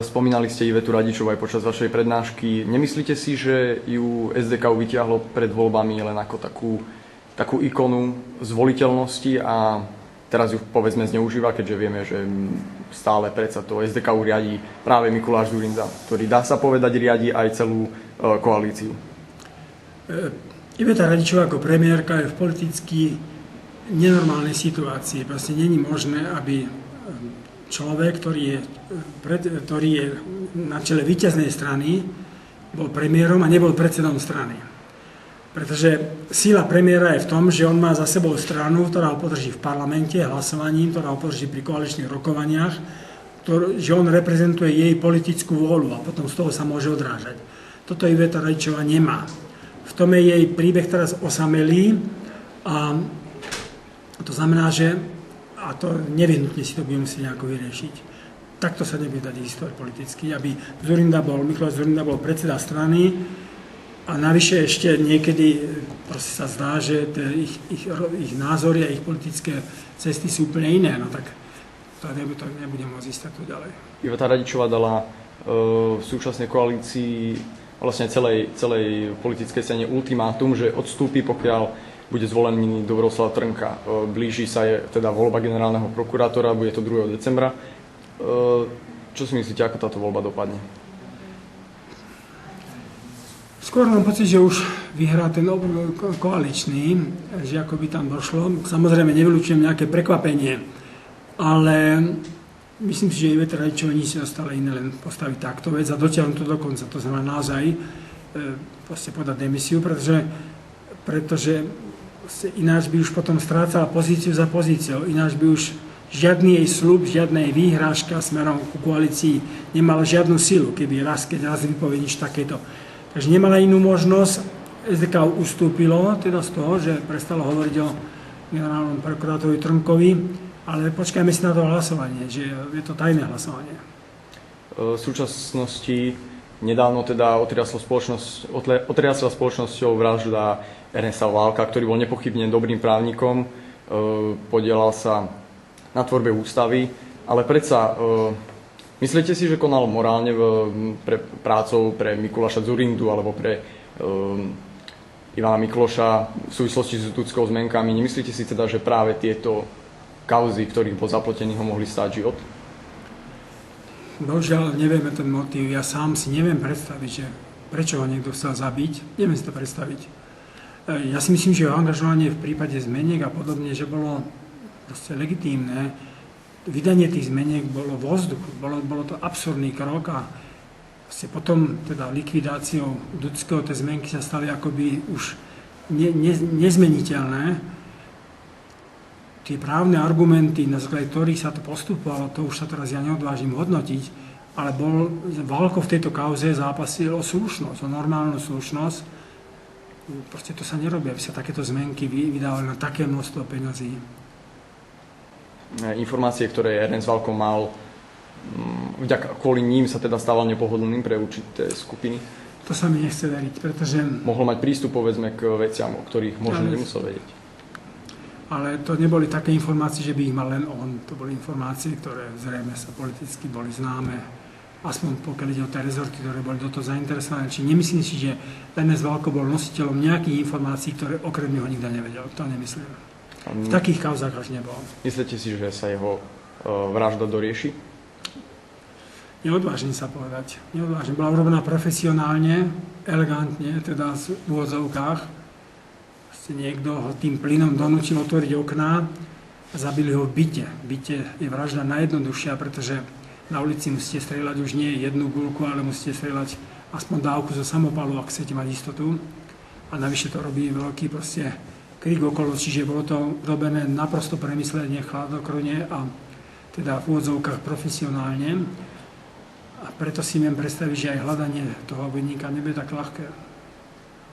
Spomínali ste Ivetu Radičovú aj počas vašej prednášky. Nemyslíte si, že ju SDK vytiahlo pred voľbami len ako takú ikonu zvoliteľnosti a teraz ju povedzme zneužíva, keďže vieme, že stále predsa to SDK riadi práve Mikuláš Dzurinda, ktorý dá sa povedať riadi aj celú koalíciu? Iveta Radičová ako premiérka je v politicky nenormálnej situácii. Proste není možné, aby človek, ktorý je na čele víťaznej strany, bol premiérom a nebol predsedom strany. Pretože síla premiéra je v tom, že on má za sebou stranu, ktorá ho podrží v parlamente hlasovaním, ktorá ho podrží pri koaličných rokovaniach, že on reprezentuje jej politickú vôľu a potom z toho sa môže odrážať. Toto Iveta Radičová nemá. V tom je jej príbeh teraz osamelý a to znamená, že a to nevyhnutne si to bude musieť nejako vyriešiť. Takto sa nebude dať historiť politicky, aby Mikuláš Dzurinda bol predseda strany a navyše ešte niekedy sa zdá, že ich názory a ich politické cesty sú úplne iné. No tak to nebude môcť ísť takto ďalej. Iveta Radičová dala v súčasnej koalícii vlastne celej politickej scéne ultimátum, že odstúpi, pokiaľ bude zvolený Dobroslav Trnka. Blíži sa teda voľba generálneho prokurátora, bude to 2. decembra. Čo si myslíte, ako táto voľba dopadne? Skôr mám pocit, že už vyhrá ten koaličný, že ako by tam došlo. Samozrejme, nevylučujem nejaké prekvapenie, ale myslím si, že Iveta Radičová nič ostalo iné, len postaviť takto vec a dotiahnuť to do konca. To znamená naozaj podať demisiu, pretože ináč by už potom strácala pozíciu za pozíciou, ináč by už žiadny jej sľub, žiadna jej výhrážka smerom ku koalícii nemala žiadnu silu, keď raz vypovie nič takéto. Takže nemala inú možnosť, SDK ustúpilo teda z toho, že prestalo hovoriť o generálnom prokurátorovi Trnkovi, ale počkajme si na to hlasovanie, že je to tajné hlasovanie. V súčasnosti nedávno teda otriasla spoločnosťou vražda Ernesta Válka, ktorý bol nepochybne dobrým právnikom, podielal sa na tvorbe ústavy, ale predsa myslíte si, že konal morálne prácou pre Mikuláša Dzurindu alebo pre Ivana Mikloša v súvislosti s Tutskou zmenkami? Nemyslíte si teda, že práve tieto kauzy, ktorých bol zapletený, ho mohli stáť život? Bohužiaľ, nevieme ten motív. Ja sám si neviem predstaviť, že prečo ho niekto chcel zabiť. Neviem si to predstaviť. Ja si myslím, že jeho angažovanie v prípade zmeniek a podobne, že bolo proste legitímne. Vydanie tých zmeniek bolo vo vzduchu. Bolo to absurdný krok a potom teda likvidáciou Dudského tie zmenky sa stali akoby už nezmeniteľné. Tie právne argumenty, na základe ktorých sa to postupovalo, to už sa teraz ja neodvážim hodnotiť, ale Válko v tejto kauze zápasil o slušnosť, o normálnu slušnosť. Proste to sa nerobí, aby sa takéto zmenky vydávali na také množstvo peňazí. Informácie, ktoré Ernest Válko mal, kvôli ním sa teda stával nepohodlným pre určité skupiny? To sa mi nechce veriť, pretože... Mohol mať prístup, povedzme, k veciam, o ktorých možno nemusel vedieť. Ale to neboli také informácie, že by ich mal len on. To boli informácie, ktoré zrejme sa politicky boli známe. Aspoň pokiaľ ide o tie rezorty, ktoré boli do toho zainteresované. Čiže nemyslím si, že Ernest Válko bol nositeľom nejakých informácií, ktoré okrem neho nikto nevedel. To nemyslím. V takých kauzách až nebol. Myslíte si, že sa jeho vražda dorieši? Neodvážim sa povedať. Neodvážim. Bola urobená profesionálne, elegantne, teda v úvodzovkách. Niekto ho tým plynom donútil otvoriť okná a zabili ho v byte. V byte je vražda najjednoduchšia, pretože na ulici musíte strieľať už nie jednu guľku, ale musíte strieľať aspoň dávku zo samopalu, ak chcete mať istotu. A navyše to robí veľký krik okolo, čiže bolo to robené naprosto premyslene, chladnokrvne a teda v úvodzovkách profesionálne. A preto si viem predstaviť, že aj hľadanie toho obvinníka nebude tak ľahké.